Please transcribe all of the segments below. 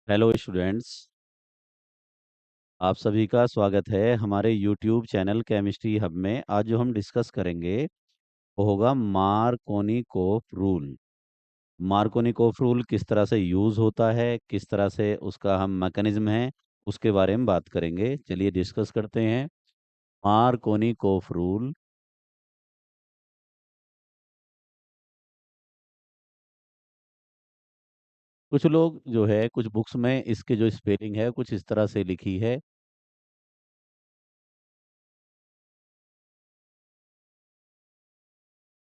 Hello students. आप सभी का स्वागत है हमारे यूट्यूब चैनल केमिस्ट्री हब में। आज जो हम डिस्कस करेंगे वो होगा मार्कोनिकोफ रूल। मार्कोनिकोफ रूल किस तरह से यूज़ होता है, किस तरह से उसका हम मैकेनिज्म है, उसके बारे में बात करेंगे। चलिए डिस्कस करते हैं मार्कोनिकोफ रूल। कुछ लोग जो है कुछ बुक्स में इसके जो स्पेलिंग है कुछ इस तरह से लिखी है।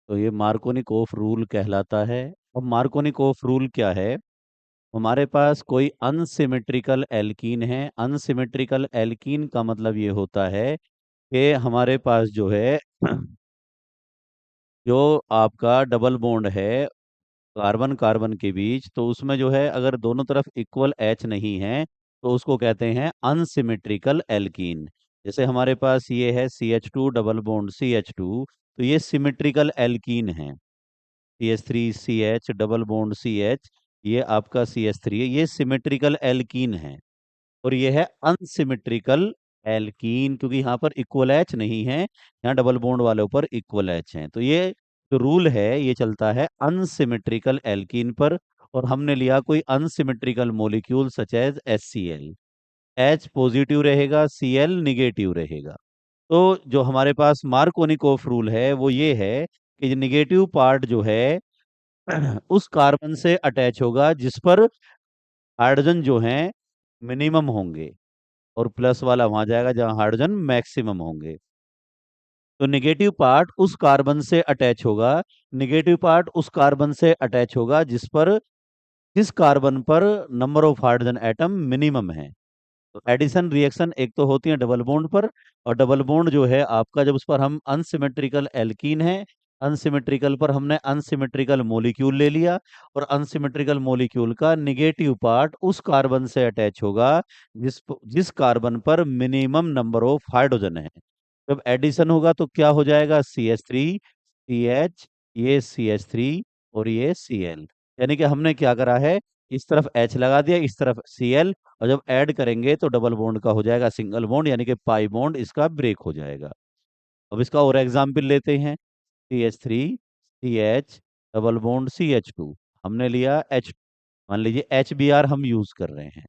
तो ये मार्कोनिकोफ रूल कहलाता है। अब मार्कोनिकोफ रूल क्या है? हमारे पास कोई अनसिमेट्रिकल एल्कीन है। अनसिमेट्रिकल एल्कीन का मतलब ये होता है कि हमारे पास जो है जो आपका डबल बॉन्ड है कार्बन कार्बन के बीच, तो उसमें जो है अगर दोनों तरफ इक्वल एच नहीं है तो उसको कहते हैं अनसिमेट्रिकल एल्कीन। जैसे हमारे पास ये है CH2 डबल बॉन्ड CH2, तो ये सिमेट्रिकल एल्कीन है। CH3CH डबल बॉन्ड CH, ये आपका CH3 है, ये सिमेट्रिकल एल्कीन है। और ये है अनसिमेट्रिकल एल्कीन, क्योंकि यहाँ पर इक्वल एच नहीं है, यहाँ डबल बॉन्ड वाले ऊपर इक्वल एच है। तो ये जो रूल है ये चलता है अनसिमेट्रिकल एल्कीन पर। और हमने लिया कोई unsymmetrical molecule such as HCl। H positive रहेगा, Cl निगेटिव रहेगा। तो जो हमारे पास मार्कोनिकोफ रूल है वो ये है कि निगेटिव पार्ट जो है उस कार्बन से अटैच होगा जिस पर हाइड्रोजन जो है मिनिमम होंगे, और प्लस वाला वहां जाएगा जहां हाइड्रोजन मैक्सिमम होंगे। तो निगेटिव पार्ट उस कार्बन से अटैच होगा, निगेटिव पार्ट उस कार्बन से अटैच होगा जिस कार्बन पर number of hydrogen atom minimum है। तो एडिशन रिएक्शन एक तो होती है डबल बॉन्ड पर, और डबल बॉन्ड जो है आपका जब उस पर हम अनसिमेट्रिकल एल्कीन है, अनसिमेट्रिकल पर हमने अनसिमेट्रिकल मोलिक्यूल ले लिया, और अनसिमेट्रिकल मोलिक्यूल का निगेटिव पार्ट उस कार्बन से अटैच होगा जिस कार्बन पर मिनिमम नंबर ऑफ हाइड्रोजन है। जब एडिशन होगा तो क्या हो जाएगा? CH3 CH, ये CH3 और ये Cl। यानी कि हमने क्या करा है, इस तरफ H लगा दिया, इस तरफ Cl, और जब ऐड करेंगे तो डबल बॉन्ड का हो जाएगा सिंगल बॉन्ड, यानी कि पाई बॉन्ड इसका ब्रेक हो जाएगा। अब इसका और एग्जाम्पल लेते हैं। CH3CH डबल बॉन्ड CH2, हमने लिया H। मान लीजिए HBr हम यूज कर रहे हैं।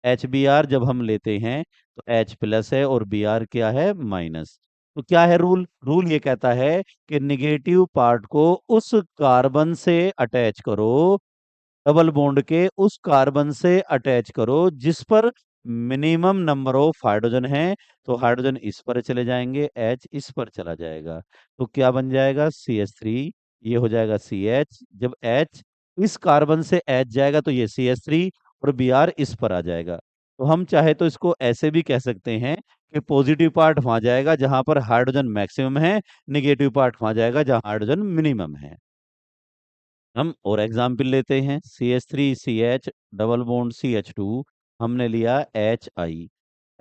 HBr जब हम लेते हैं तो H प्लस है और Br क्या है? माइनस। तो क्या है रूल? रूल ये कहता है कि निगेटिव पार्ट को उस कार्बन से अटैच करो, डबल बॉन्ड के उस कार्बन से अटैच करो जिस पर मिनिमम नंबर ऑफ हाइड्रोजन है। तो हाइड्रोजन इस पर चले जाएंगे, H इस पर चला जाएगा, तो क्या बन जाएगा? CH3, ये हो जाएगा CH। जब H इस कार्बन से H जाएगा तो ये CH3, और Br इस पर आ जाएगा। तो हम चाहे तो इसको ऐसे भी कह सकते हैं कि पॉजिटिव पार्ट वहां जाएगा जहां पर हाइड्रोजन मैक्सिमम है, निगेटिव पार्ट वहां जाएगा जहां हाइड्रोजन मिनिमम है। हम और एग्जाम्पल लेते हैं। CH3CH डबल बॉन्ड CH2, हमने लिया HI।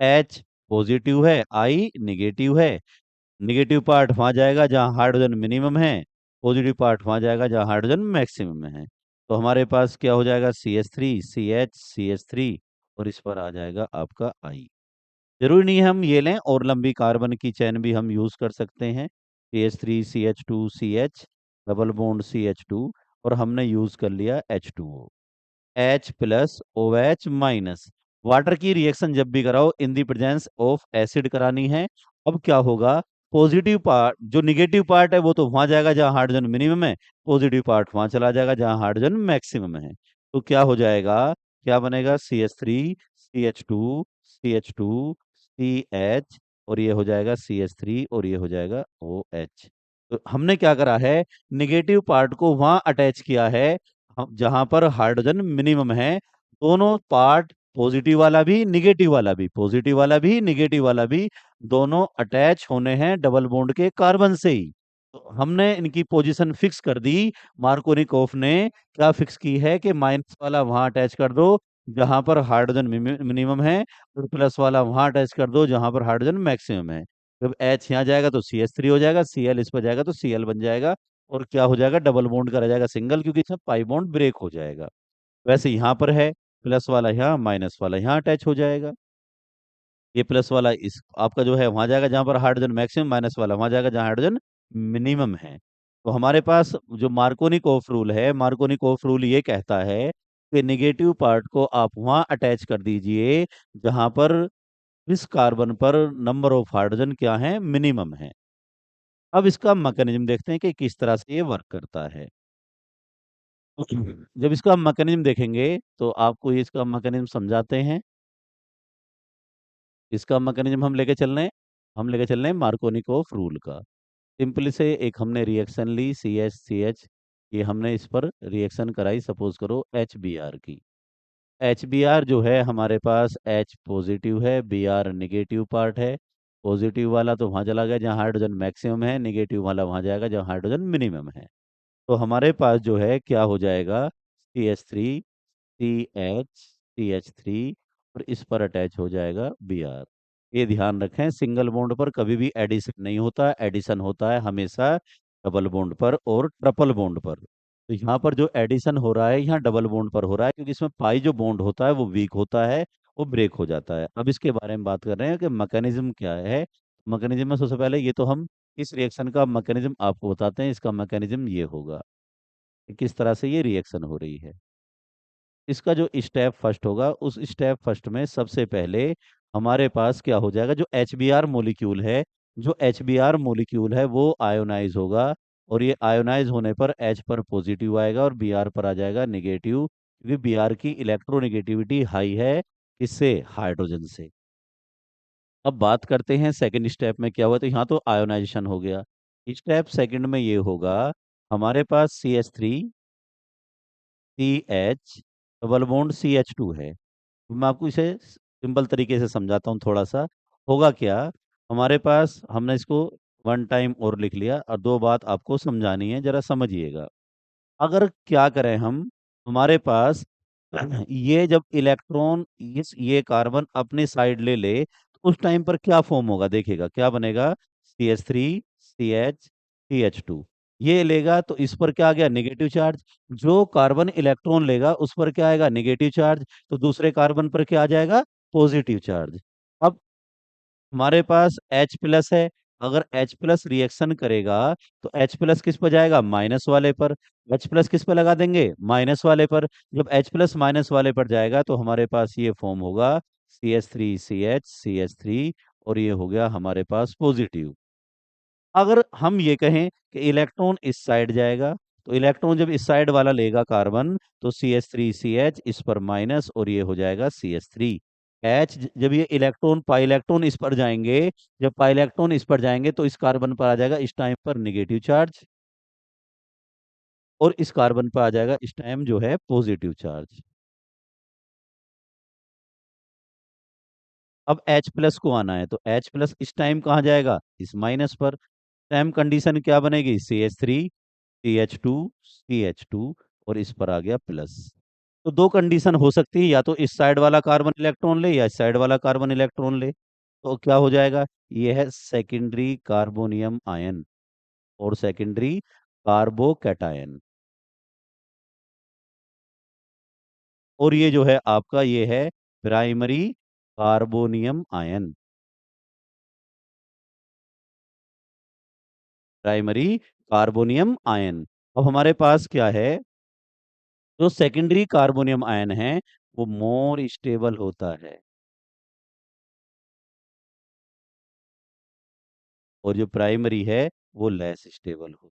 H पॉजिटिव है, I निगेटिव है। निगेटिव पार्ट वहां जाएगा जहां हाइड्रोजन मिनिमम है, पॉजिटिव पार्ट वहां जाएगा जहां हाइड्रोजन मैक्सिमम है। तो हमारे पास क्या हो जाएगा? CH3CH CH3, और इस पर आ जाएगा आपका I। जरूरी नहीं है हम ये लें, और लंबी कार्बन की चेन भी हम यूज कर सकते हैं। CH3CH2CH डबल बॉन्ड CH2, और हमने यूज कर लिया H2O। H plus OH minus. Water की रिएक्शन जब भी कराओ इन दी प्रेजेंस ऑफ एसिड करानी है। अब क्या होगा? पॉजिटिव पार्ट जो निगेटिव पार्ट है वो तो वहां जाएगा जहां हाइड्रोजन मिनिमम है, पॉजिटिव पार्ट वहां चला जाएगा जहां हाइड्रोजन मैक्सिमम है। तो क्या हो जाएगा? क्या बनेगा? CH3 CH2 CH2 CH, और ये हो जाएगा CH3, और ये हो जाएगा OH। तो हमने क्या करा है, निगेटिव पार्ट को वहां अटैच किया है जहां पर हाइड्रोजन मिनिमम है। दोनों पार्ट, पॉजिटिव वाला भी निगेटिव वाला भी, पॉजिटिव वाला भी निगेटिव वाला भी, दोनों अटैच होने हैं डबल बॉन्ड के कार्बन से ही। तो हमने इनकी पोजीशन फिक्स कर दी। मार्कोनिकोफ ने क्या फिक्स की है कि माइनस वाला वहां अटैच कर दो जहां पर हाइड्रोजन मिनिमम है, और प्लस वाला वहां अटैच कर दो जहां पर हाइड्रोजन मैक्सिमम है। जब H यहाँ जाएगा तो CH3 हो जाएगा, Cl इस पर जाएगा तो Cl बन जाएगा, और क्या हो जाएगा? डबल बॉन्ड का रह जाएगा सिंगल, क्योंकि इसमें पाई बॉन्ड ब्रेक हो जाएगा। वैसे यहाँ पर है प्लस वाला यहाँ, माइनस वाला यहाँ अटैच हो जाएगा। ये प्लस वाला इस आपका जो है वहां जाएगा जहां पर हाइड्रोजन मैक्सिमम, माइनस वाला वहां जाएगा जहां हाइड्रोजन मिनिमम है। तो हमारे पास जो मार्कोनिक ऑफ रूल है, मार्कोनिक ऑफ रूल ये कहता है कि निगेटिव पार्ट को आप वहां अटैच कर दीजिए जहां पर इस कार्बन पर नंबर ऑफ हाइड्रोजन क्या है, मिनिमम है। अब इसका मैकेनिज्म देखते हैं कि किस तरह से ये वर्क करता है। जब इसका मैकेनिज्म देखेंगे तो आपको ये इसका मैकेनिज्म समझाते हैं। इसका मैकेनिज्म हम लेके चल रहे हैं मार्कोनिक ऑफ रूल का। सिंपली से एक हमने रिएक्शन ली CH, ये हमने इस पर रिएक्शन कराई, सपोज करो HBr की। HBr जो है हमारे पास H पॉजिटिव है, Br निगेटिव पार्ट है। पॉजिटिव वाला तो वहां चला गया जहां हाइड्रोजन मैक्सिमम है, निगेटिव वाला वहां जाएगा जहां हाइड्रोजन मिनिमम है। तो हमारे पास जो है क्या हो जाएगा, CH3, CH3 और इस पर अटैच हो जाएगा Br। ये ध्यान रखें, सिंगल बॉन्ड पर कभी भी एडिशन नहीं होता, एडिशन होता है हमेशा डबल बॉन्ड पर और ट्रिपल बॉन्ड पर। तो यहाँ पर जो एडिशन हो रहा है यहाँ डबल बॉन्ड पर हो रहा है, क्योंकि इसमें पाई जो बॉन्ड होता है वो वीक होता है, वो ब्रेक हो जाता है। अब इसके बारे में बात कर रहे हैं कि मैकेनिज्म क्या है। मैकेनिज्म में सबसे पहले ये तो हम इस रिएक्शन का मैकेनिज्म आपको बताते हैं। इसका मैकेनिज्म ये होगा कि किस तरह से ये रिएक्शन हो रही है। इसका जो स्टेप फर्स्ट होगा, उस स्टेप फर्स्ट में सबसे पहले हमारे पास क्या हो जाएगा, जो HBr मॉलिक्यूल है, जो HBr मॉलिक्यूल है वो आयोनाइज होगा। और ये आयोनाइज होने पर H पर पॉजिटिव आएगा और Br पर आ जाएगा निगेटिव, क्योंकि Br की इलेक्ट्रोनेगेटिविटी हाई है, इससे हाइड्रोजन से। अब बात करते हैं सेकंड स्टेप में क्या हुआ। तो यहाँ तो आयोनाइजेशन हो गया। स्टेप सेकंड में ये होगा, हमारे पास CH3, CH double bond CH2 है। तो मैं आपको इसे सिंपल तरीके से समझाता हूँ थोड़ा सा। होगा क्या, हमारे पास हमने इसको वन टाइम और लिख लिया, और दो बात आपको समझानी है, जरा समझिएगा। अगर क्या करें हम, हमारे पास ये जब इलेक्ट्रॉन इस ये कार्बन अपने साइड ले ले तो उस टाइम पर क्या फॉर्म होगा, देखिएगा क्या बनेगा, CH3, CH2। ये लेगा तो इस पर क्या आ गया, नेगेटिव चार्ज। जो कार्बन इलेक्ट्रॉन लेगा उस पर क्या आएगा, नेगेटिव चार्ज। तो दूसरे कार्बन पर क्या आ जाएगा, पॉजिटिव चार्ज। अब हमारे पास H प्लस है, अगर H प्लस रिएक्शन करेगा तो H प्लस किस पर जाएगा, माइनस वाले पर। H प्लस किस पर लगा देंगे, माइनस वाले पर। जब H प्लस माइनस वाले पर जाएगा तो हमारे पास ये फॉर्म होगा CH3, CH, CH3, और ये हो गया हमारे पास पॉजिटिव। अगर हम ये कहें कि इलेक्ट्रॉन इस साइड जाएगा, तो इलेक्ट्रॉन जब इस साइड वाला लेगा कार्बन, तो CH3, CH इस पर माइनस और ये हो जाएगा CH3। H जब ये इलेक्ट्रॉन पाई इलेक्ट्रॉन इस पर जाएंगे, जब पाई इलेक्ट्रॉन इस पर जाएंगे तो इस कार्बन पर आ जाएगा इस टाइम पर नेगेटिव चार्ज, और इस कार्बन पर आ जाएगा इस टाइम जो है पॉजिटिव चार्ज। अब H प्लस को आना है, तो H प्लस इस टाइम कहाँ जाएगा, इस माइनस पर। टाइम कंडीशन क्या बनेगी, CH3, CH2 और इस पर आ गया प्लस। तो दो कंडीशन हो सकती है, या तो इस साइड वाला कार्बन इलेक्ट्रॉन ले या इस साइड वाला कार्बन इलेक्ट्रॉन ले। तो क्या हो जाएगा, ये है सेकेंडरी कार्बोनियम आयन और सेकेंडरी कार्बोकैटायन। और ये जो है आपका ये है primary carbonium ion, primary carbonium ion. अब हमारे पास क्या है, जो सेकेंडरी कार्बोनियम आयन है वो मोर स्टेबल होता है, और जो प्राइमरी है वो लेस स्टेबल हो।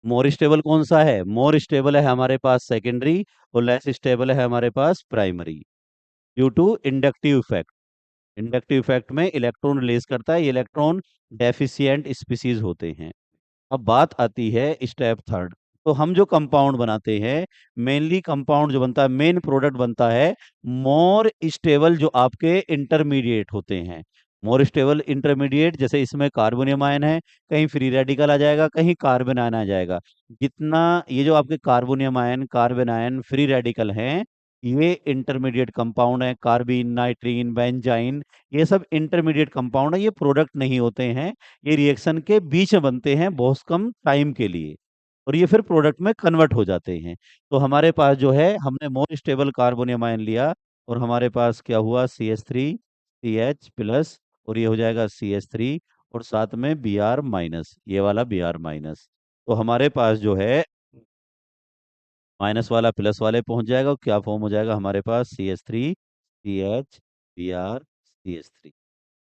मोर स्टेबल कौन सा है, मोर स्टेबल है हमारे पास सेकेंडरी, और लेस स्टेबल है हमारे पास primary, due to inductive effect. Inductive effect में इलेक्ट्रॉन रिलीज करता है, ये इलेक्ट्रॉन डेफिशिएंट स्पीसीज होते हैं। अब बात आती है स्टेप थर्ड। तो हम जो कंपाउंड बनाते हैं, मेनली कंपाउंड जो बनता है, मेन प्रोडक्ट बनता है मोर स्टेबल, जो आपके इंटरमीडिएट होते हैं। मोर स्टेबल इंटरमीडिएट, जैसे इसमें कार्बोनियम आयन है, कहीं फ्री रेडिकल आ जाएगा, कहीं कार्बन आयन आ जाएगा। जितना ये जो आपके carbonium ion, carbon ion, free radical हैं, ये इंटरमीडिएट कंपाउंड है। कार्बिन, नाइट्रीन, बेंजाइन, ये सब इंटरमीडिएट कंपाउंड है, ये प्रोडक्ट नहीं होते हैं। ये रिएक्शन के बीच में बनते हैं बहुत कम टाइम के लिए। और ये फिर प्रोडक्ट में कन्वर्ट हो जाते हैं। तो हमारे पास जो है, हमने मोर स्टेबल कार्बोनियम आयन लिया, और हमारे पास क्या हुआ, CH3 CH+, और ये हो जाएगा CH3, और साथ में Br-, ये वाला Br-। तो हमारे पास जो है माइनस वाला प्लस वाले पहुंच जाएगा, और क्या फॉर्म हो जाएगा हमारे पास, CH3 CH Br CH3।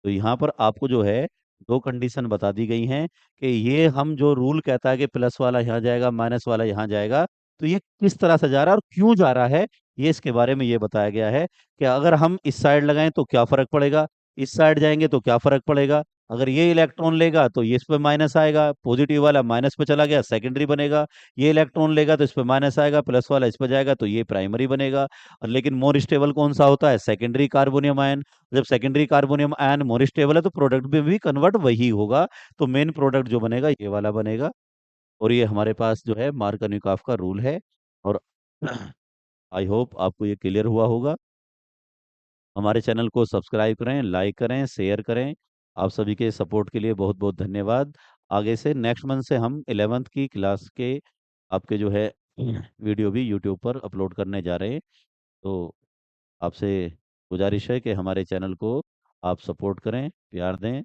तो यहाँ पर आपको जो है दो कंडीशन बता दी गई हैं कि ये हम जो रूल कहता है कि प्लस वाला यहाँ जाएगा माइनस वाला यहाँ जाएगा, तो ये किस तरह से जा रहा है और क्यों जा रहा है, ये इसके बारे में ये बताया गया है कि अगर हम इस साइड लगाएं तो क्या फर्क पड़ेगा, इस साइड जाएंगे तो क्या फर्क पड़ेगा। अगर ये इलेक्ट्रॉन लेगा तो ये इस पे माइनस आएगा, पॉजिटिव वाला माइनस पे चला गया, सेकेंडरी बनेगा। ये इलेक्ट्रॉन लेगा तो इस पे माइनस आएगा, प्लस वाला इस पे जाएगा तो ये प्राइमरी बनेगा। और लेकिन मोर स्टेबल कौन सा होता है, सेकेंडरी कार्बोनियम आयन। जब सेकेंडरी कार्बोनियम आयन मोर स्टेबल है तो प्रोडक्ट में भी कन्वर्ट वही होगा। तो मेन प्रोडक्ट जो बनेगा ये वाला बनेगा। और ये हमारे पास जो है मार्कनिकॉफ का रूल है। और आई होप आपको ये क्लियर हुआ होगा। हमारे चैनल को सब्सक्राइब करें, लाइक करें, शेयर करें। आप सभी के सपोर्ट के लिए बहुत बहुत धन्यवाद। आगे से नेक्स्ट मंथ से हम 11th की क्लास के आपके जो है वीडियो भी यूट्यूब पर अपलोड करने जा रहे हैं। तो आपसे गुजारिश है कि हमारे चैनल को आप सपोर्ट करें, प्यार दें।